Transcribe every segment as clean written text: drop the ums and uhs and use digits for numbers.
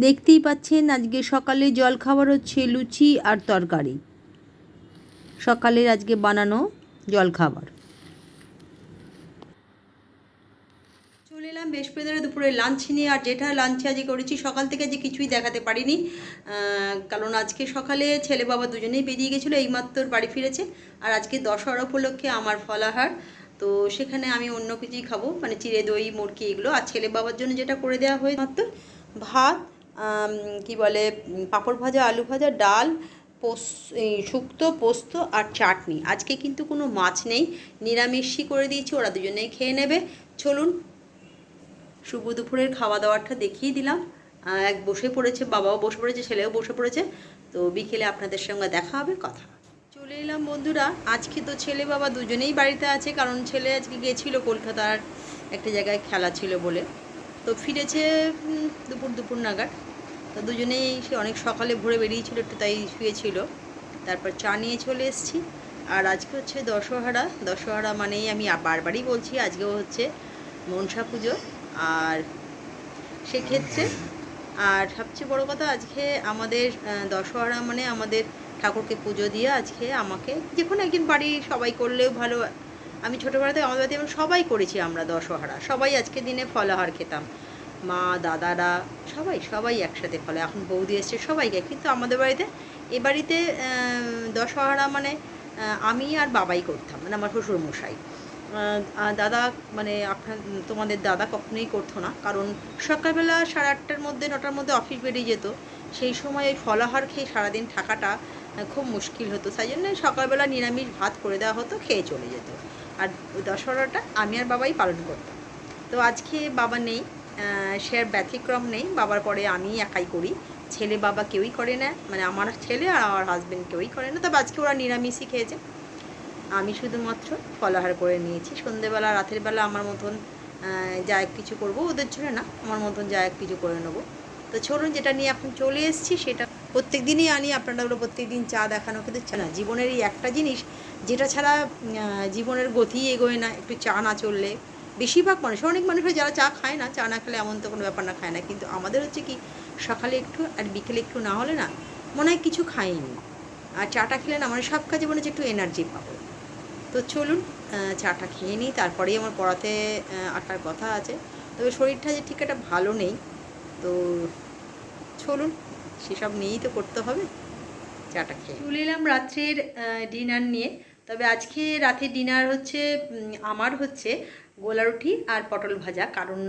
দেখতেই পাচ্ছেন আজকে সকালে জলখাবার হচ্ছে লুচি আর তরকারি। সকালের আজকে বানানো জলখাবার। চলে এলাম বৃহস্পতিবার দুপুরে লাঞ্চ নিয়ে। আর যেটা লাঞ্চে আজকে করেছি, সকাল থেকে যে কিছুই দেখাতে পারিনি, কারণ আজকে সকালে ছেলে বাবা দুজনেই বেরিয়ে গেছিলো, এইমাত্র বাড়ি ফিরেছে। আর আজকে দশহরা উপলক্ষে আমার ফলাহার, তো সেখানে আমি অন্য কিছুই খাবো, মানে চিড়ে দই মুরকি এগুলো। আর ছেলে বাবার জন্য যেটা করে দেওয়া হয় মাত্র ভাত, কি বলে পাঁপড় ভাজা, আলু ভাজা, ডাল, শুক্তো, পোস্ত আর চাটনি। আজকে কিন্তু কোনো মাছ নেই, নিরামিষই করে দিয়েছি, ওরা দুজনেই খেয়ে নেবে। চলুন শুভ দুপুরের খাওয়া দাওয়াটা দেখিয়ে দিলাম। এক বসে পড়েছে, বাবাও বসে পড়েছে, ছেলেও বসে পড়েছে। তো বিকেলে আপনাদের সঙ্গে দেখা হবে, কথা চলে এলাম বন্ধুরা। আজকে তো ছেলে বাবা দুজনেই বাড়িতে আছে, কারণ ছেলে আজকে গিয়েছিল কলকাতার একটা জায়গায় খেলা ছিল বলে, তো ফিরেছে দুপুর নাগাদ। তো দুজনেই সে অনেক সকালে ভোরে বেরিয়েছিল, একটু তাই শুয়েছিল। তারপর চা নিয়ে চলে এসেছি। আর আজকে হচ্ছে দশহরা। দশহরা মানেই আমি বারবারই বলছি, আজকেও হচ্ছে মনসা পুজো। আর সেক্ষেত্রে আর সবচেয়ে বড় কথা, আজকে আমাদের দশহরা মানে আমাদের ঠাকুরকে পুজো দিয়ে আজকে আমাকে যে কোনো একজন বাড়ির সবাই করলেও ভালো। আমি ছোটোবেলাতে আমাদের বাড়িতে এবং সবাই করেছি আমরা দশহরা, সবাই আজকে দিনে ফলাহার খেতাম, মা দাদারা সবাই একসাথে ফলে। এখন বৌদি এসছে সবাইকে, কিন্তু আমাদের বাড়িতে এ বাড়িতে দশহরা মানে আমি আর বাবাই করতাম, মানে আমার শ্বশুরমশাই। দাদা মানে তোমাদের দাদা কখনোই করতো না, কারণ সকালবেলা 8:30-9টার মধ্যে অফিস বেরিয়ে যেত। সেই সময় ওই ফলাহার খেয়ে সারাদিন থাকাটা খুব মুশকিল হতো, তাই জন্য সকালবেলা নিরামিষ ভাত করে দেওয়া হতো, খেয়ে চলে যেত। আর ওই দশহরাটা আমি আর বাবাই পালন করতাম। তো আজকে বাবা নেই, সে আর ব্যতিক্রম নেই, বাবার পরে আমি একাই করি। ছেলে বাবা কেউই করে না, মানে আমার ছেলে আর আমার হাজব্যান্ড কেউই করে না। তবে আজকে ওরা নিরামিষই খেয়েছে, আমি শুধুমাত্র ফলাহার করে নিয়েছি। সন্ধেবেলা রাতের বেলা আমার মতন যা এক কিছু করবো, ওদের জন্য না, আমার মতন যা এক কিছু করে নেবো। তো চলুন, যেটা নিয়ে এখন চলে এসেছি সেটা প্রত্যেক দিনই আনি, আপনারা ওগুলো প্রত্যেক দিন চা দেখানো, কিন্তু না, জীবনের এই একটা জিনিস যেটা ছাড়া জীবনের গতি এগোয় না, একটু চা না চললে। বেশিরভাগ মানুষ, অনেক মানুষ যারা চা খায় না, চা না খেলে এমন তো কোনো ব্যাপার না, খায় না, কিন্তু আমাদের হচ্ছে কি সকালে একটু আর বিকেলে একটু না হলে না মনে হয় কিছু খাইনি। আর চাটা খেলে না মানে সব কাজে মনে হচ্ছে একটু এনার্জি পাবো। তো চলুন চাটা খেয়ে নিই, তারপরেই আমার পড়াতে আসার কথা আছে। তবে শরীরটা যে ঠিক একটা ভালো নেই, তো চলুন সেসব নিয়েই তো করতে হবে। চাটা খেয়ে চলে এলাম রাত্রের ডিনার নিয়ে। তবে আজকে রাতের ডিনার হচ্ছে আমার হচ্ছে গোলা রুটি আর পটল ভাজা, কারণ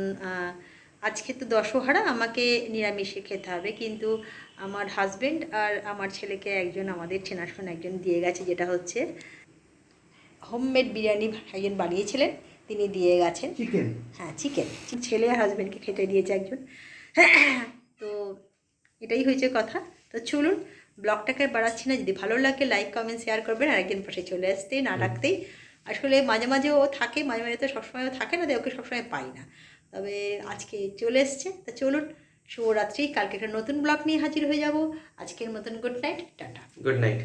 আজকে তো দশহরা, আমাকে নিরামিষে খেতে হবে। কিন্তু আমার হাজব্যান্ড আর আমার ছেলেকে একজন আমাদের চেনাশোনা একজন দিয়ে গেছে, যেটা হচ্ছে হোমমেড বিরিয়ানি একজন বানিয়েছিলেন, তিনি দিয়ে গেছেন চিকেন। হ্যাঁ, চিকেন ছেলে আর হাজব্যান্ডকে খেতে দিয়েছে একজন। তো এটাই হয়েছে কথা। তো চলুন, ব্লগটাকে বাড়াচ্ছি না, যদি ভালো লাগে লাইক কমেন্ট শেয়ার করবেন। আর একদিন পাশে চলে আসতেই না ডাকতেই, আসলে মাঝে মাঝে ও থাকে, মাঝে মাঝে তো সবসময়ও থাকে না, ওকে সবসময় পাই না, তবে আজকে চলে এসছে। তা চলুন, শুভরাত্রি। কালকে একটা নতুন ব্লগ নিয়ে হাজির হয়ে যাব। আজকের মতন good night, tata. Good night.